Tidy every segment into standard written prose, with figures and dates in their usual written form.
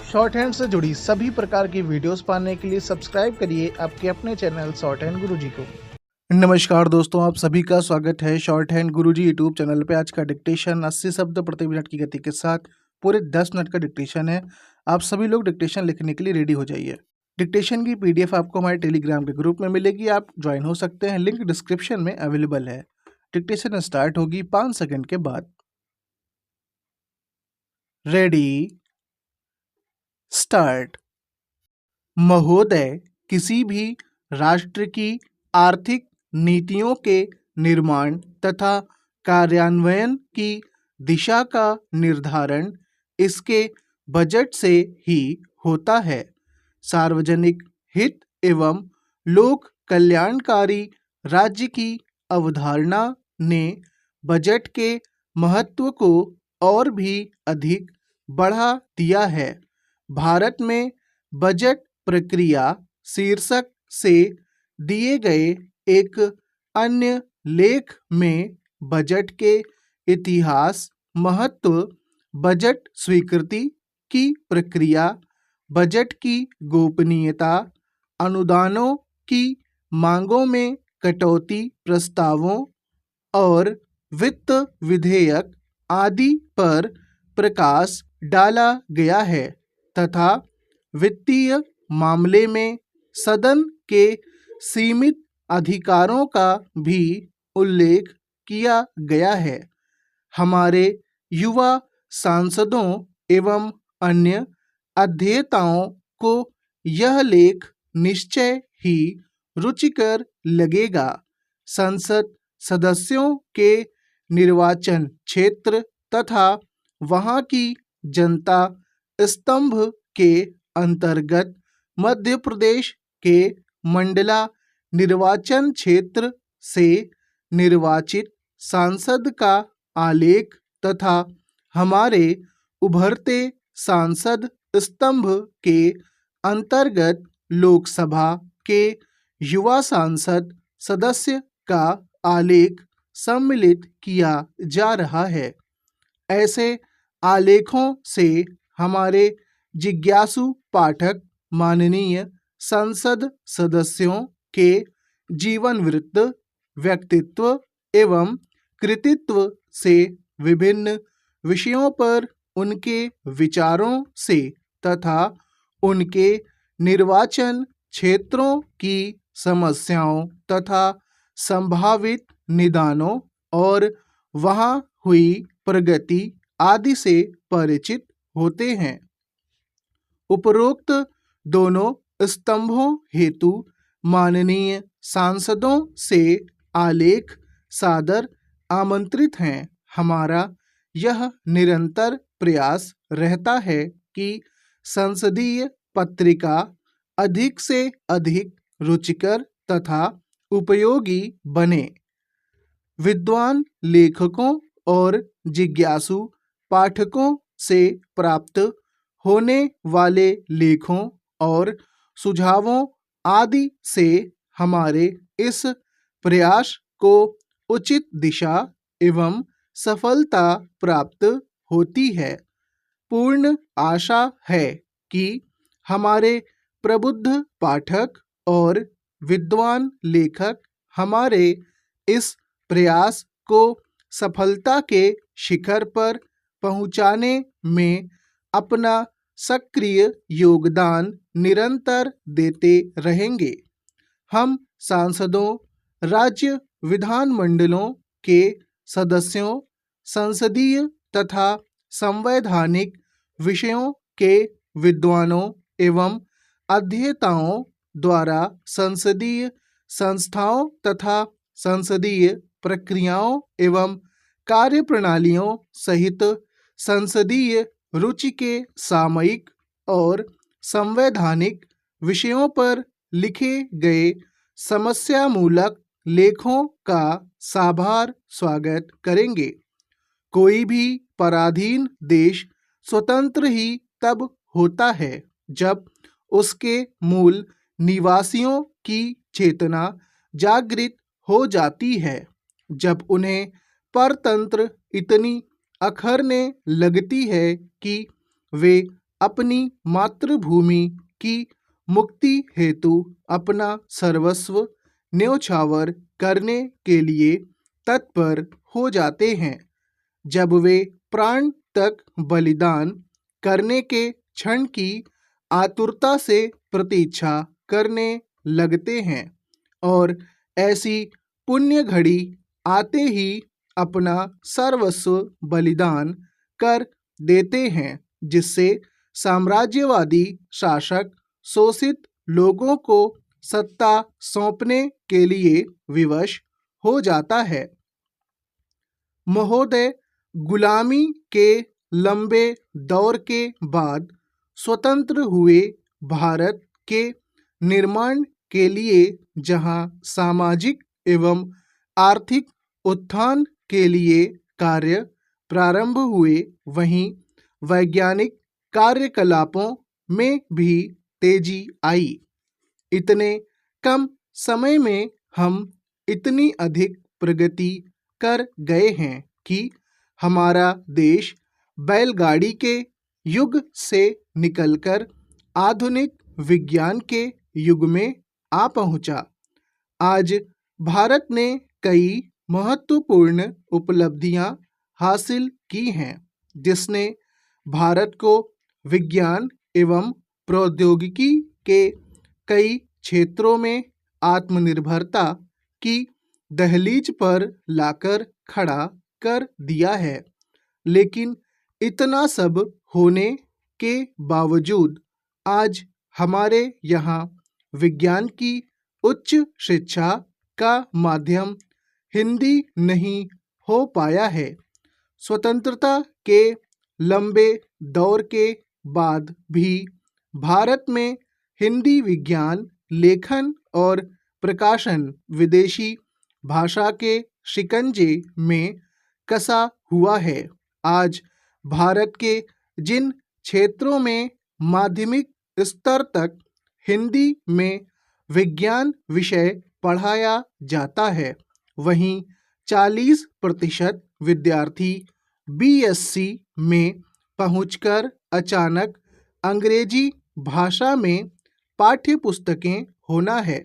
Short hand से जुड़ी सभी प्रकार की वीडियोस पाने के लिए सब्सक्राइब करिए आपके अपने चैनल शॉर्ट हैंड गुरुजी को। नमस्कार दोस्तों, आप सभी का स्वागत है शॉर्ट हैंड गुरुजी यूट्यूब चैनल पे। आज का डिक्टेशन 80 शब्द प्रति मिनट की गति के साथ पूरे 10 मिनट का डिक्टेशन है। आप सभी लोग डिक्टेशन लिखने के लिए रेडी हो जाइए। डिक्टेशन की PDF आपको हमारे टेलीग्राम के ग्रुप में मिलेगी, आप ज्वाइन हो सकते हैं, लिंक डिस्क्रिप्शन में अवेलेबल है। डिक्टेशन स्टार्ट होगी 5 सेकंड के बाद। Ready start. महोदय, किसी भी राष्ट्र की आर्थिक नीतियों के निर्माण तथा कार्यान्वयन की दिशा का निर्धारण इसके बजट से ही होता है। सार्वजनिक हित एवं लोक कल्याणकारी राज्य की अवधारणा ने बजट के महत्व को और भी अधिक बढ़ा दिया है। भारत में बजट प्रक्रिया शीर्षक से दिए गए एक अन्य लेख में बजट के इतिहास, महत्व, बजट स्वीकृति की प्रक्रिया, बजट की गोपनीयता, अनुदानों की मांगों में कटौती प्रस्तावों और वित्त विधेयक आदि पर प्रकाश डाला गया है तथा वित्तीय मामले में सदन के सीमित अधिकारों का भी उल्लेख किया गया है। हमारे युवा सांसदों एवं अन्य अध्येताओं को यह लेख निश्चय ही रुचिकर लगेगा। संसद सदस्यों के निर्वाचन क्षेत्र तथा वहां की जनता स्तंभ के अंतर्गत मध्य प्रदेश के मंडला निर्वाचन क्षेत्र से निर्वाचित सांसद का आलेख तथा हमारे उभरते सांसद स्तंभ के अंतर्गत लोकसभा के युवा सांसद सदस्य का आलेख सम्मिलित किया जा रहा है। ऐसे आलेखों से हमारे जिज्ञासु पाठक माननीय संसद सदस्यों के जीवन वृत्त, व्यक्तित्व एवं कृतित्व से विभिन्न विषयों पर उनके विचारों से तथा उनके निर्वाचन क्षेत्रों की समस्याओं तथा संभावित निदानों और वहां हुई प्रगति आदि से परिचित होते हैं। उपरोक्त दोनों स्तंभों हेतु माननीय सांसदों से आलेख सादर आमंत्रित हैं। हमारा यह निरंतर प्रयास रहता है कि संसदीय पत्रिका अधिक से अधिक रुचिकर तथा उपयोगी बने। विद्वान लेखकों और जिज्ञासु पाठकों से प्राप्त होने वाले लेखों और सुझावों आदि से हमारे इस प्रयास को उचित दिशा एवं सफलता प्राप्त होती है। पूर्ण आशा है कि हमारे प्रबुद्ध पाठक और विद्वान लेखक हमारे इस प्रयास को सफलता के शिखर पर पहुंचाने में अपना सक्रिय योगदान निरंतर देते रहेंगे। हम सांसदों, राज्य विधानमंडलों के सदस्यों, संसदीय तथा संवैधानिक विषयों के विद्वानों एवं अध्येताओं द्वारा संसदीय संस्थाओं तथा संसदीय प्रक्रियाओं एवं कार्यप्रणालियों सहित संसदीय रुचि के सामयिक और संवैधानिक विषयों पर लिखे गए समस्यामूलक लेखों का साभार स्वागत करेंगे। कोई भी पराधीन देश स्वतंत्र ही तब होता है जब उसके मूल निवासियों की चेतना जागृत हो जाती है, जब उन्हें परतंत्र इतनी अखरने लगती है कि वे अपनी मातृभूमि की मुक्ति हेतु अपना सर्वस्व न्योछावर करने के लिए तत्पर हो जाते हैं। जब वे प्राण तक बलिदान करने के क्षण की आतुरता से प्रतीक्षा करने लगते हैं और ऐसी पुण्य घड़ी आते ही अपना सर्वस्व बलिदान कर देते हैं, जिससे साम्राज्यवादी शासक शोषित लोगों को सत्ता सौंपने के लिए विवश हो जाता है। महोदय, गुलामी के लंबे दौर के बाद स्वतंत्र हुए भारत के निर्माण के लिए जहां सामाजिक एवं आर्थिक उत्थान के लिए कार्य प्रारंभ हुए, वहीं वैज्ञानिक कार्यकलापों में भी तेजी आई। इतने कम समय में हम इतनी अधिक प्रगति कर गए हैं कि हमारा देश बैलगाड़ी के युग से निकलकर आधुनिक विज्ञान के युग में आ पहुंचा। आज भारत ने कई महत्वपूर्ण उपलब्धियां हासिल की हैं, जिसने भारत को विज्ञान एवं प्रौद्योगिकी के कई क्षेत्रों में आत्मनिर्भरता की दहलीज पर लाकर खड़ा कर दिया है। लेकिन इतना सब होने के बावजूद आज हमारे यहाँ विज्ञान की उच्च शिक्षा का माध्यम हिंदी नहीं हो पाया है। स्वतंत्रता के लंबे दौर के बाद भी भारत में हिंदी विज्ञान लेखन और प्रकाशन विदेशी भाषा के शिकंजे में कसा हुआ है। आज भारत के जिन क्षेत्रों में माध्यमिक स्तर तक हिंदी में विज्ञान विषय पढ़ाया जाता है, वहीं 40% विद्यार्थी बीएससी में पहुंचकर अचानक अंग्रेजी भाषा में पाठ्य पुस्तकें होना है।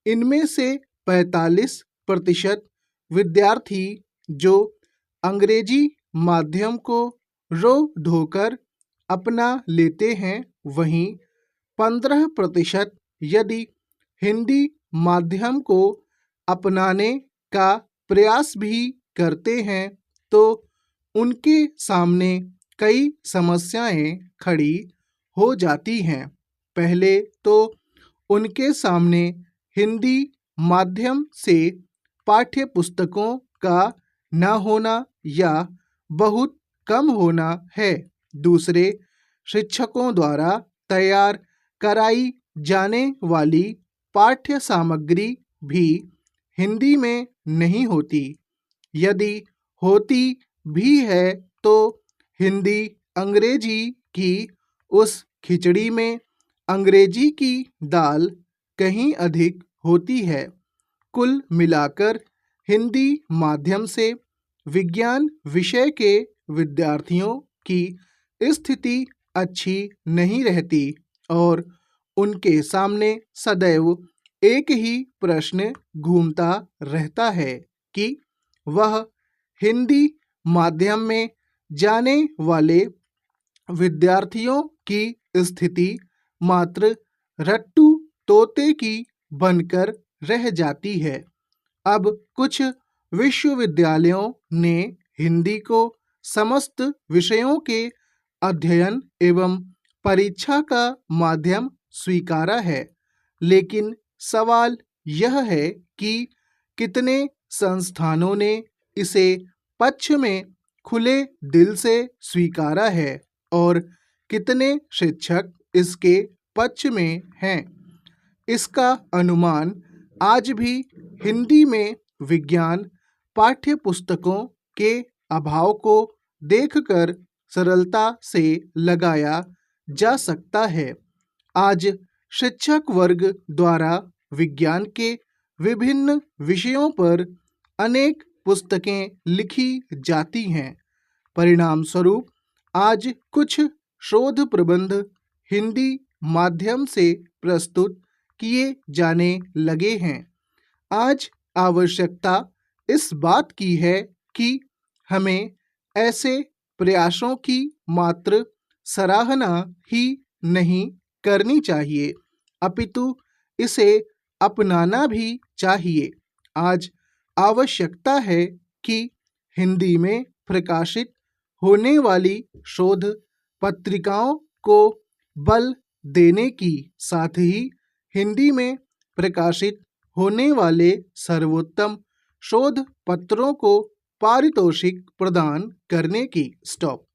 इनमें से 45% विद्यार्थी जो अंग्रेजी माध्यम को रो धोकर अपना लेते हैं, वहीं 15% यदि हिंदी माध्यम को अपनाने का प्रयास भी करते हैं तो उनके सामने कई समस्याएं खड़ी हो जाती हैं। पहले तो उनके सामने हिंदी माध्यम से पाठ्य पुस्तकों का न होना या बहुत कम होना है। दूसरे, शिक्षकों द्वारा तैयार कराई जाने वाली पाठ्य सामग्री भी हिंदी में नहीं होती। यदि होती भी है तो हिंदी अंग्रेजी की उस खिचड़ी में अंग्रेजी की दाल कहीं अधिक होती है। कुल मिलाकर हिंदी माध्यम से विज्ञान विषय के विद्यार्थियों की स्थिति अच्छी नहीं रहती और उनके सामने सदैव एक ही प्रश्न घूमता रहता है कि वह हिंदी माध्यम में जाने वाले विद्यार्थियों की स्थिति मात्र रट्टू तोते की बनकर रह जाती है। अब कुछ विश्वविद्यालयों ने हिंदी को समस्त विषयों के अध्ययन एवं परीक्षा का माध्यम स्वीकारा है, लेकिन सवाल यह है कि कितने संस्थानों ने इसे पक्ष में खुले दिल से स्वीकारा है और कितने शिक्षक इसके पक्ष में हैं। इसका अनुमान आज भी हिंदी में विज्ञान पाठ्य पुस्तकों के अभाव को देखकर सरलता से लगाया जा सकता है। आज शिक्षक वर्ग द्वारा विज्ञान के विभिन्न विषयों पर अनेक पुस्तकें लिखी जाती हैं। परिणाम स्वरूप आज कुछ शोध प्रबंध हिंदी माध्यम से प्रस्तुत किए जाने लगे हैं। आज आवश्यकता इस बात की है कि हमें ऐसे प्रयासों की मात्र सराहना ही नहीं करनी चाहिए, अपितु इसे अपनाना भी चाहिए। आज आवश्यकता है कि हिंदी में प्रकाशित होने वाली शोध पत्रिकाओं को बल देने की, साथ ही हिंदी में प्रकाशित होने वाले सर्वोत्तम शोध पत्रों को पारितोषिक प्रदान करने की। स्टॉप।